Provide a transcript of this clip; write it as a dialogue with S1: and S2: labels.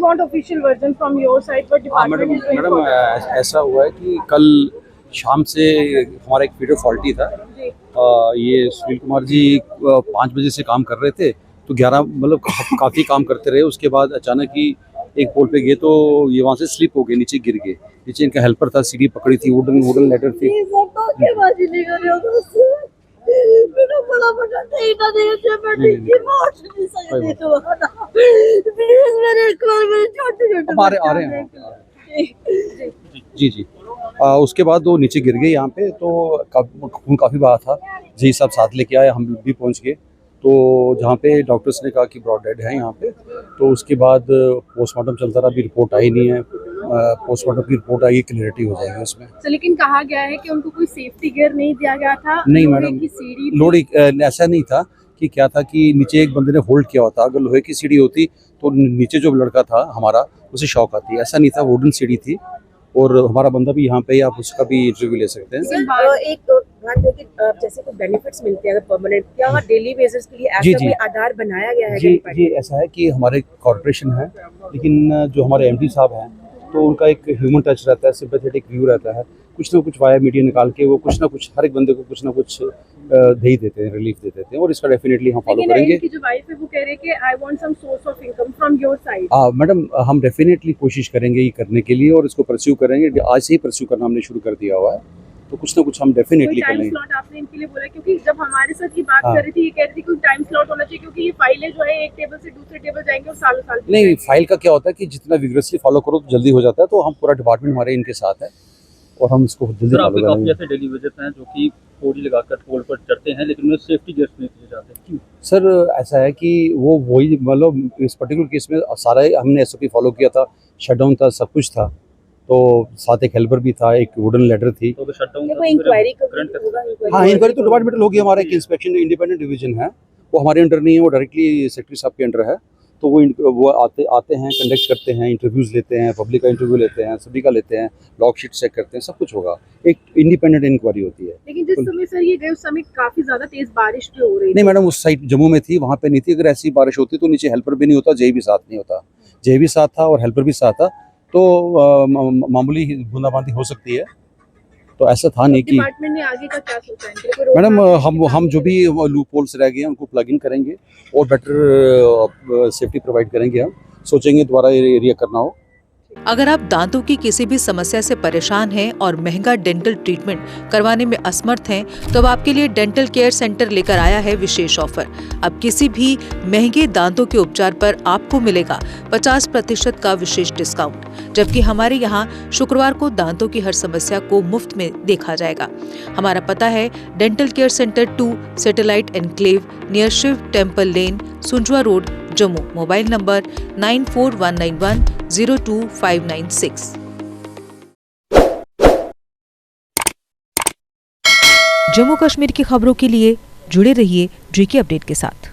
S1: want official version from your side, but department is doing
S2: madam ऐसा हुआ है कि कल शाम से हमारा एक फीडर फॉल्टी था।
S1: जी।
S2: ये सुनील कुमार जी 5 बजे से काम कर रहे थे, तो 11 मतलब काफ़ी काम करते रहे। उसके बाद अचानक ही एक पोल पे गए तो ये वहाँ से स्लिप हो गए, नीचे गिर गए। नीचे इनका हेल्पर था, सीढ़ी पकड़ी थी, वुडन लेटर थी।
S1: धोखेबाजी नहीं कर रहे हो दोस्त। मेरा बड़ा बड़ा नहीं ना दे जो मैं नहीं मार नहीं सकती तुम्हारा। प्लीज मेरे एक बार मेरे छोटे-छोटे
S2: आ रहे हैं। जी। उसके बाद वो नीचे गिर गए यहाँ पे, तो खून काफ़ी बहा था। जी साहब साथ लेके आए, हम भी पहुँच गए। तो जहाँ पे डॉक्टर्स ने कहा कि ब्रॉड डेड है यहाँ पे, तो उसके बाद पोस्टमार्टम चलता रहा, अभी रिपोर्ट आई नहीं है। पोस्टमार्टम की रिपोर्ट आएगी, क्लियरिटी हो जाएगी उसमें।
S1: तो लेकिन कहा गया है कि उनको कोई सेफ्टी गियर नहीं दिया गया था।
S2: नहीं
S1: लोहे
S2: मैडम,
S1: की सीढ़ी
S2: लोहे ऐसा नहीं था कि क्या था कि नीचे एक बंदे ने होल्ड किया होता। अगर लोहे की सीढ़ी होती तो नीचे जो लड़का था हमारा, उसे शॉक आती। ऐसा नहीं था, वुडन सीढ़ी थी। और हमारा बंदा भी यहाँ पे, आप उसका भी इंटरव्यू ले सकते हैं।
S3: एक बात है कि जैसे कोई बेनिफिट्स मिलते हैं अगर परमानेंट, क्या डेली बेसिस के लिए ऐसा कोई आधार बनाया गया है?
S2: जी ऐसा है कि हमारे कॉर्पोरेशन है, लेकिन जो हमारे एमडी साहब हैं, तो उनका एक ह्यूमन टच रहता है, सिंपैथेटिक व्यू रहता है। कुछ ना कुछ वाया मीडिया निकाल के वो कुछ ना कुछ हर एक बंदे को कुछ ना कुछ दे ही देते हैं, रिलीफ दे देते हैं, और इसका डेफिनेटली हम फॉलो करेंगे।
S1: की जो वाइफ है वो कह रही है कि I want some source of income from your side.
S2: Madam, हम डेफिनेटली कोशिश करेंगे ये करने के लिए, और इसको परस्यू करेंगे। आज से ही परस्यू करना हमने शुरू कर दिया हुआ है, तो कुछ ना कुछ हम डेफिनेटली करेंगे।
S1: टाइम स्लॉट आपने इनके लिए बोला, क्योंकि जब हमारे साथ ये बात कर रही थी, ये कह रही थी कोई टाइम स्लॉट होना चाहिए, क्योंकि ये फाइलें जो है एक टेबल से दूसरे टेबल जाएंगे और सालों साल
S2: नहीं, फाइल का क्या होता है कि जितना विग्रेसली फॉलो करो तो जल्दी हो जाता है। तो हम पूरा डिपार्टमेंट हमारे इनके साथ है, और हम इसको जल्दी फॉलो करेंगे।
S4: काफी ऐसे डेली विजिट हैं जो कि पौड़ी लगाकर पोल पर चढ़ते हैं, लेकिन उन्हें सेफ्टी गियर्स नहीं दिए जाते।
S2: सर ऐसा है कि वही मतलब इस पर्टिकुलर केस में सारा हमने एसओपी फॉलो किया था, शटडाउन था, सब कुछ था। तो साथ एक हेल्पर भी था, एक वुडन लेटर थी।
S4: तो शटडाउन
S3: इंक्वायरी
S2: हाँ, इंक्वायरी तो डिपार्टमेंटल होगी। हमारा एक इंस्पेक्शन इंडिपेंडेंट डिवीजन है, वो हमारे अंडर नहीं है, वो डायरेक्टली सेक्रेटरी साहब के अंडर है। तो वो आते हैं, कंडक्ट करते हैं, इंटरव्यूज़ लेते हैं, पब्लिक का इंटरव्यू लेते हैं, सभी का लेते हैं, लॉग शीट चेक करते हैं, सब कुछ होगा। एक इंडिपेंडेंट इंक्वायरी होती है।
S1: लेकिन जिस समय सर ये गए उस समय काफी ज्यादा तेज बारिश भी हो रही
S2: नहीं मैडम, उस साइड जम्मू में थी, वहाँ पे नहीं थी। अगर ऐसी बारिश होती तो नीचे हेल्पर भी नहीं होता, जे भी साथ नहीं होता। जे भी साथ था और हेल्पर भी साथ था, तो मामूली बूंदाबांदी हो सकती है। तो ऐसा था नहीं कि
S1: डिपार्टमेंट ने आगे का क्या सोचा है?
S2: मैडम, हम जो भी लूप होल्स रह गए हैं उनको प्लग इन करेंगे, और बेटर सेफ्टी प्रोवाइड करेंगे। हम सोचेंगे दोबारा ये एरिया करना हो।
S5: अगर आप दांतों की किसी भी समस्या से परेशान हैं और महंगा डेंटल ट्रीटमेंट करवाने में असमर्थ हैं, तो अब आपके लिए डेंटल केयर सेंटर लेकर आया है विशेष ऑफर। अब किसी भी महंगे दांतों के उपचार पर आपको मिलेगा 50% का विशेष डिस्काउंट, जबकि हमारे यहाँ शुक्रवार को दांतों की हर समस्या को मुफ्त में देखा जाएगा। हमारा पता है dental care centre 2, satellite enclave, near Shiv temple lane, Sunjwan road, Jammu. Mobile number 9419102596। Jammu Kashmir की खबरों के लिए जुड़े रहिए GK अपडेट के साथ।